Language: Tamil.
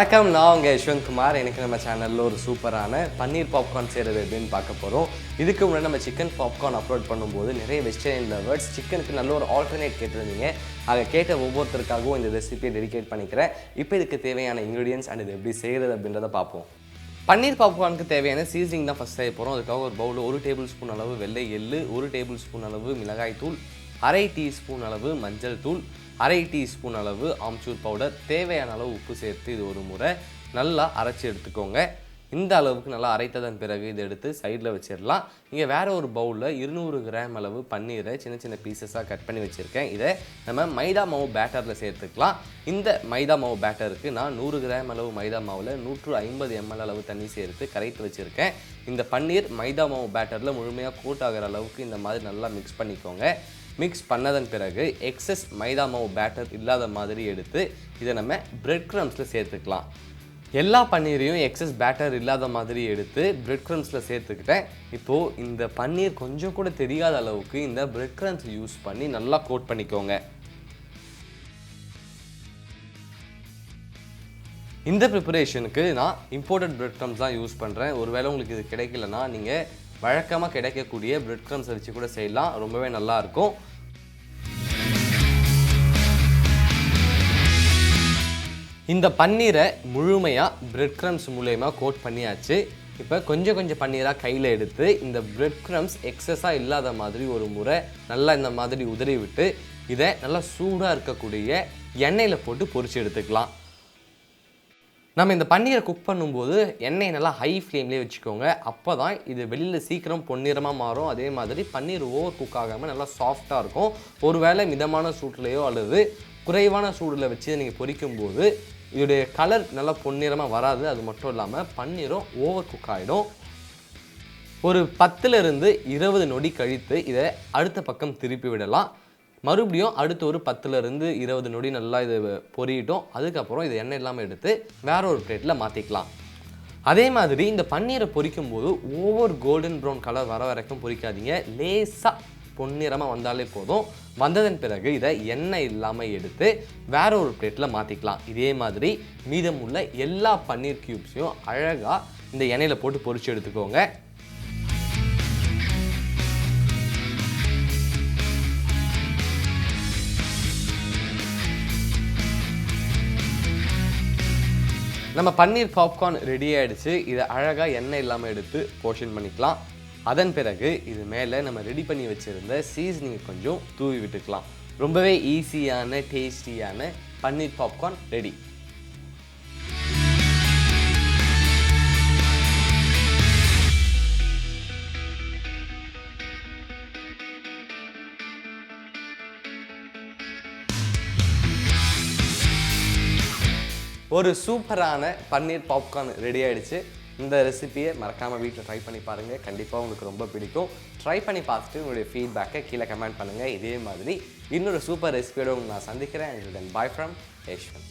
வணக்கம், நான் உங்கள் யஷ்வந்த் குமார். எனக்கு நம்ம சேனலில் ஒரு சூப்பரான பன்னீர் பாப்கார்ன் செய்கிறது எப்படின்னு பார்க்க போகிறோம். இதுக்கு முன்னாடி நம்ம சிக்கன் பாப்கார்ன் அப்லோட் பண்ணும்போது நிறைய வெஜிடேரியன் லவர்ஸ் சிக்கனுக்கு நல்ல ஒரு ஆல்டர்னேட் கேட்டிருந்தீங்க. அதை கேட்ட ஒவ்வொருத்தருக்காகவும் இந்த ரெசிபியை டெடிகேட் பண்ணிக்கிறேன். இப்போ இதுக்கு தேவையான இன்க்ரீடியன்ஸ் அண்ட் இது எப்படி செய்கிறது அப்படின்றத பார்ப்போம். பன்னீர் பாப்கார்னுக்கு தேவையான சீசனிங் தான் ஃபஸ்ட் செய்ய போகிறோம். அதுக்காக ஒரு பவுலில் 1 டேபிள் ஸ்பூன் அளவு வெள்ளை எள்ளு, 1 டேபிள் ஸ்பூன் அளவு மிளகாய் தூள், 1/2 டீஸ்பூன் அளவு மஞ்சள் தூள், 1/2 டீஸ்பூன் அளவு ஆம்ச்சூர் பவுடர், தேவையான அளவு உப்பு சேர்த்து இது ஒரு முறை நல்லா அரைச்சி எடுத்துக்கோங்க. இந்த அளவுக்கு நல்லா அரைத்ததன் பிறகு இதை எடுத்து சைடில் வச்சிடலாம். இங்கே வேறு ஒரு பவுலில் 200 கிராம் அளவு பன்னீரை சின்ன சின்ன பீசஸாக கட் பண்ணி வச்சுருக்கேன். இதை நம்ம மைதா மாவு பேட்டரில் சேர்த்துக்கலாம். இந்த மைதா மாவு பேட்டருக்கு நான் 100 கிராம் அளவு மைதா மாவில் 150 ml அளவு தண்ணி சேர்த்து கரைத்து வச்சுருக்கேன். இந்த பன்னீர் மைதா மாவு பேட்டரில் முழுமையாக கோட் ஆகிற அளவுக்கு இந்த மாதிரி நல்லா மிக்ஸ் பண்ணிக்கோங்க. மிக்ஸ் பண்ணதன் பிறகு எக்ஸஸ் மைதா மாவு பேட்டர் இல்லாத மாதிரி எடுத்து இதை நம்ம பிரெட் க்ரம்ஸில் சேர்த்துக்கலாம். எல்லா பன்னீரையும் எக்ஸஸ் பேட்டர் இல்லாத மாதிரி எடுத்து பிரெட் க்ரம்ஸில் சேர்த்துக்கிட்டேன். இப்போது இந்த பன்னீர் கொஞ்சம் கூட தெரியாத அளவுக்கு இந்த பிரெட் க்ரம்ஸ் யூஸ் பண்ணி நல்லா கோட் பண்ணிக்கோங்க. இந்த ப்ரிப்பரேஷனுக்கு நான் இம்போர்ட்டட் பிரெட் க்ரம்ஸ் தான் யூஸ் பண்ணுறேன். ஒருவேளை உங்களுக்கு இது கிடைக்கலன்னா நீங்கள் வழக்கமாக கிடைக்கக்கூடிய பிரெட் க்ரம்ஸ் வச்சு கூட செய்யலாம். ரொம்பவே நல்லாயிருக்கும். இந்த பன்னீரை முழுமையாக பிரெட் க்ரம்ஸ் மூலயமா கோட் பண்ணியாச்சு. இப்போ கொஞ்சம் பன்னீராக கையில் எடுத்து இந்த பிரெட் க்ரம்ஸ் எக்ஸஸாக இல்லாத மாதிரி ஒரு முறை நல்லா இந்த மாதிரி உதறி விட்டு இதை நல்லா சூடாக இருக்கக்கூடிய எண்ணெயில் போட்டு பொரிச்சு எடுத்துக்கலாம். நம்ம இந்த பன்னீரை குக் பண்ணும்போது எண்ணெய் நல்லா ஹை ஃப்ளேம்லேயே வச்சுக்கோங்க. அப்போ தான் இது வெளியில் சீக்கிரம் பொன்னிறமாக மாறும். அதே மாதிரி பன்னீர் ஓவர் குக் ஆகாமல் நல்லா சாஃப்டாக இருக்கும். ஒருவேளை மிதமான சூட்லேயோ அல்லது குறைவான சூடில் வச்சு நீங்கள் பொரிக்கும்போது இதோடைய கலர் நல்லா பொன்னிறமாக வராது. அது மட்டும் இல்லாமல் பன்னீரும் ஓவர் குக் ஆகிடும். ஒரு 10லிருந்து 20 நொடி கழித்து இதை அடுத்த பக்கம் திருப்பி விடலாம். மறுபடியும் அடுத்து ஒரு 10லிருந்து 20 நொடி நல்லா இது பொரியட்டும். அதுக்கப்புறம் இது எண்ணெய் இல்லாமல் எடுத்து வேற ஒரு பிளேட்டில் மாற்றிக்கலாம். அதே மாதிரி இந்த பன்னீரை பொரிக்கும் போது ஓவர் கோல்டன் ப்ரௌன் கலர் வர வரைக்கும் பொரிக்காதீங்க. லேசாக பொன்னிறமாக வந்தாலே போதும். வந்ததன் பிறகு இதை எண்ணெய் இல்லாமல் எடுத்து வேற ஒரு பிளேட்டில் மாற்றிக்கலாம். இதே மாதிரி மீதமுள்ள எல்லா பன்னீர் க்யூப்ஸையும் அழகாக இந்த எண்ணெயில் போட்டு பொரிச்சு எடுத்துக்கோங்க. நம்ம பன்னீர் பாப்கார்ன் ரெடி ஆகிடுச்சு. இதை அழகாக எண்ணெய் இல்லாமல் எடுத்து போர்ஷன் பண்ணிக்கலாம். அதன் பிறகு இது மேலே நம்ம ரெடி பண்ணி வச்சுருந்த சீசனிங் கொஞ்சம் தூவி விட்டுக்கலாம். ரொம்பவே ஈஸியான டேஸ்டியான பன்னீர் பாப்கார்ன் ரெடி. ஒரு சூப்பரான பன்னீர் பாப்கார்ன் ரெடி ஆகிடுச்சு. இந்த ரெசிபியை மறக்காமல் வீட்டில் ட்ரை பண்ணி பாருங்கள். கண்டிப்பாக உங்களுக்கு ரொம்ப பிடிக்கும். ட்ரை பண்ணி பார்த்துட்டு உங்களுடைய ஃபீட்பேக்கை கீழே கமெண்ட் பண்ணுங்கள். இதே மாதிரி இன்னொரு சூப்பர் ரெசிபியோட நான் சந்திக்கிறேன். Bye from Yashwant.